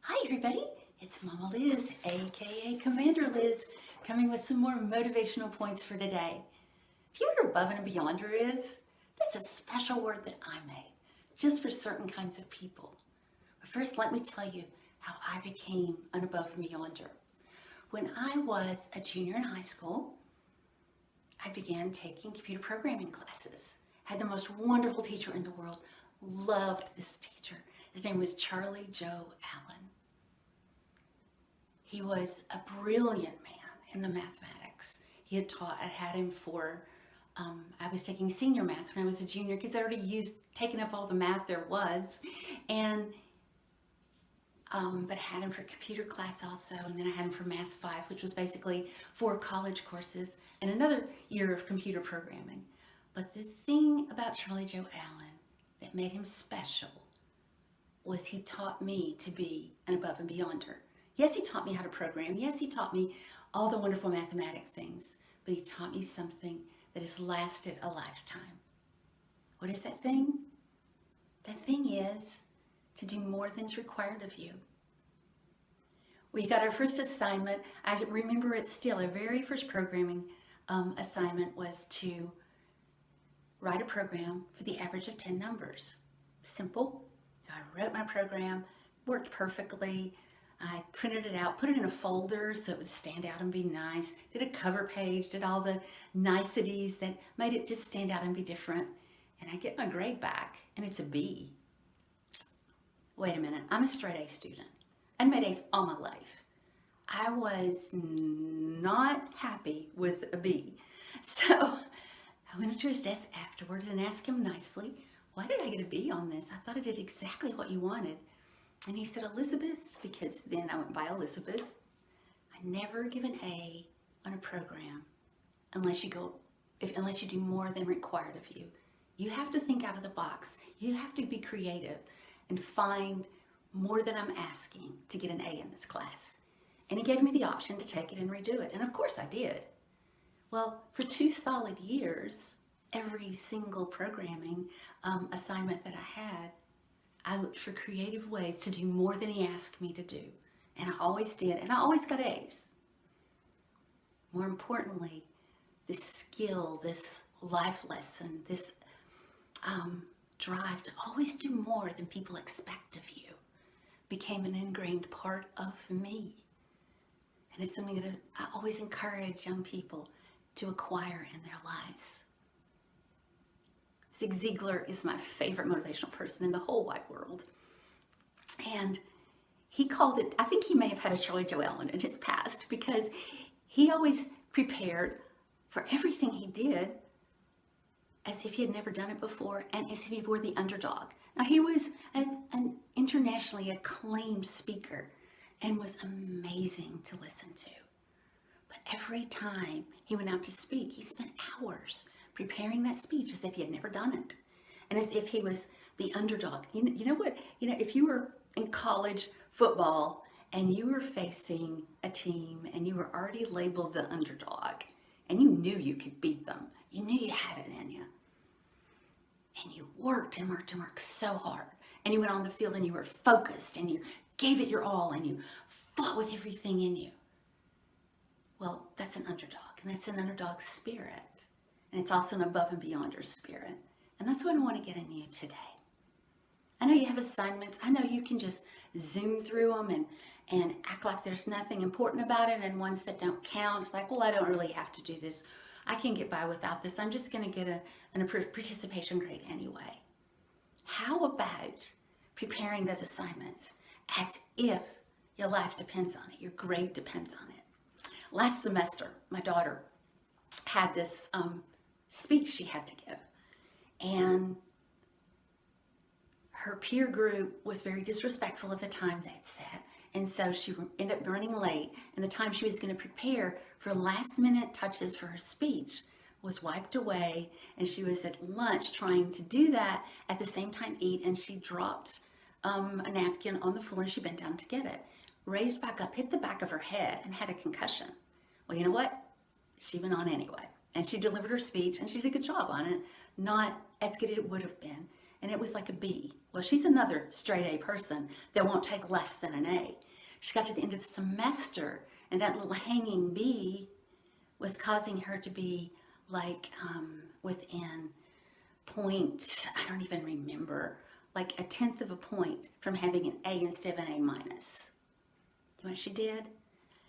Hi everybody, it's Mama Liz, aka Commander Liz, coming with some more motivational points for today. Do you know what above and beyonder is? That's a special word that I made, just for certain kinds of people. But first, let me tell you how I became an above and beyonder. When I was a junior in high school, I began taking computer programming classes. Had the most wonderful teacher in the world. Loved this teacher. His name was Charlie Joe Allen. He was a brilliant man in the mathematics. He had taught, I had him for, I was taking senior math when I was a junior because I already taken up all the math there was. And, but I had him for computer class also. And then I had him for Math 5, which was basically 4 college courses and another year of computer programming. But the thing about Charlie Joe Allen that made him special was he taught me to be an above and beyonder. Yes, he taught me how to program. Yes, he taught me all the wonderful mathematic things, but he taught me something that has lasted a lifetime. What is that thing? That thing is to do more than is required of you. We got our first assignment. I remember it still. Our very first programming assignment was to write a program for the average of 10 numbers. Simple. So I wrote my program, worked perfectly. I printed it out, put it in a folder so it would stand out and be nice. Did a cover page, did all the niceties that made it just stand out and be different. And I get my grade back, and it's a B. Wait a minute, I'm a straight A student. I made A's all my life. I was not happy with a B. So I went up to his desk afterward and asked him nicely, why did I get a B on this? I thought I did exactly what you wanted. And he said, Elizabeth, because then I went by Elizabeth, I never give an A on a program unless you do more than required of you. You have to think out of the box. You have to be creative and find more than I'm asking to get an A in this class. And he gave me the option to take it and redo it. And of course I did. Well, for 2 solid years, every single programming assignment that I had, I looked for creative ways to do more than he asked me to do. And I always did, and I always got A's. More importantly, this skill, this life lesson, this drive to always do more than people expect of you became an ingrained part of me. And it's something that I always encourage young people to acquire in their lives. Zig Ziglar is my favorite motivational person in the whole wide world. And he called it, I think he may have had a Charlie Joe Allen in his past, because he always prepared for everything he did as if he had never done it before and as if he were the underdog. Now, he was an internationally acclaimed speaker and was amazing to listen to. But every time he went out to speak, he spent hours preparing that speech as if he had never done it. And as if he was the underdog. You know what? If you were in college football and you were facing a team and you were already labeled the underdog and you knew you could beat them, you knew you had it in you, and you worked and worked and worked so hard, and you went on the field and you were focused and you gave it your all and you fought with everything in you. Well, that's an underdog, and that's an underdog spirit. And it's also an above and beyonder spirit. And that's what I want to get in you today. I know you have assignments. I know you can just zoom through them and act like there's nothing important about it, and ones that don't count. It's like, well, I don't really have to do this. I can get by without this. I'm just going to get a participation grade anyway. How about preparing those assignments as if your life depends on it, your grade depends on it? Last semester, my daughter had this speech she had to give, and her peer group was very disrespectful of the time they'd set, and so she ended up running late, and the time she was going to prepare for last minute touches for her speech was wiped away, and she was at lunch trying to do that at the same time eat, and she dropped a napkin on the floor, and she bent down to get it, raised back up, hit the back of her head, and had a concussion. Well, you know what? She went on anyway, and she delivered her speech, and she did a good job on it. Not as good as it would have been and it was like a B. Well, she's another straight A person that won't take less than an A. She got to the end of the semester, and that little hanging B was causing her to be like within point, I don't even remember, like a tenth of a point from having an A instead of an A minus. You know what she did?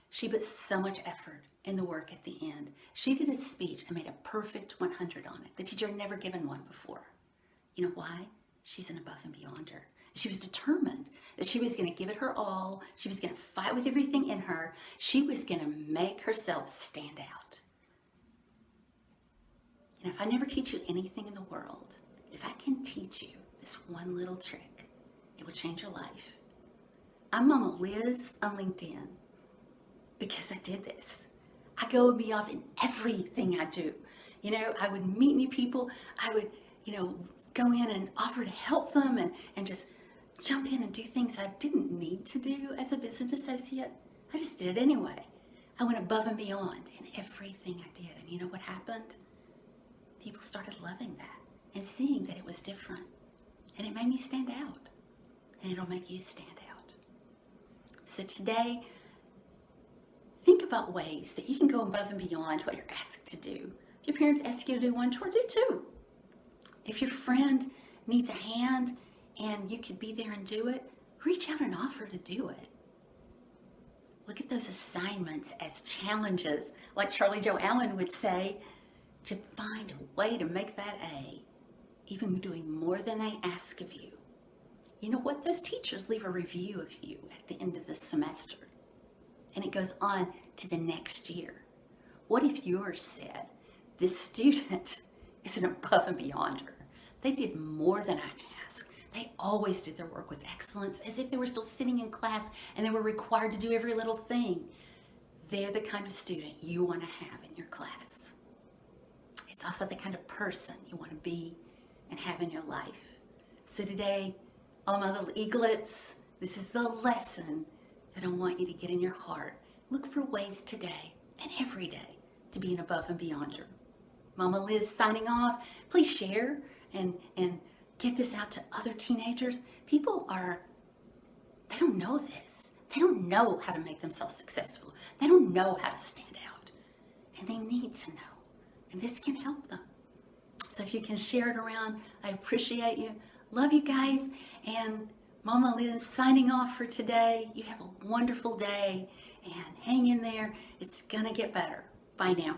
She put so much effort in the work at the end. She did a speech and made a perfect 100 on it. The teacher had never given one before. You know why? She's an above and beyonder. She was determined that she was going to give it her all. She was going to fight with everything in her. She was going to make herself stand out. And if I never teach you anything in the world, if I can teach you this one little trick, it will change your life. I'm Mama Liz on LinkedIn because I did this. I go beyond in everything I do. You know, I would meet new people. I would, go in and offer to help them and just jump in and do things I didn't need to do as a business associate. I just did it anyway. I went above and beyond in everything I did. And you know what happened? People started loving that and seeing that it was different. And it made me stand out. And it'll make you stand out. So today, think about ways that you can go above and beyond what you're asked to do. If your parents ask you to do one chore, do two. If your friend needs a hand and you could be there and do it, reach out and offer to do it. Look at those assignments as challenges, like Charlie Joe Allen would say, to find a way to make that A, even doing more than they ask of you. You know what? Those teachers leave a review of you at the end of the semester, and it goes on to the next year. What if yours said, this student is an above and beyonder? They did more than I asked. They always did their work with excellence, as if they were still sitting in class and they were required to do every little thing. They're the kind of student you want to have in your class. It's also the kind of person you want to be and have in your life. So today, all my little eaglets, this is the lesson that I want you to get in your heart. Look for ways today and every day to be an above and beyonder. Mama Liz signing off. Please share and get this out to other teenagers. People they don't know this. They don't know how to make themselves successful. They don't know how to stand out. And they need to know. And this can help them. So if you can share it around, I appreciate you. Love you guys. And Mama Liz signing off for today. You have a wonderful day and hang in there. It's gonna get better. Bye now.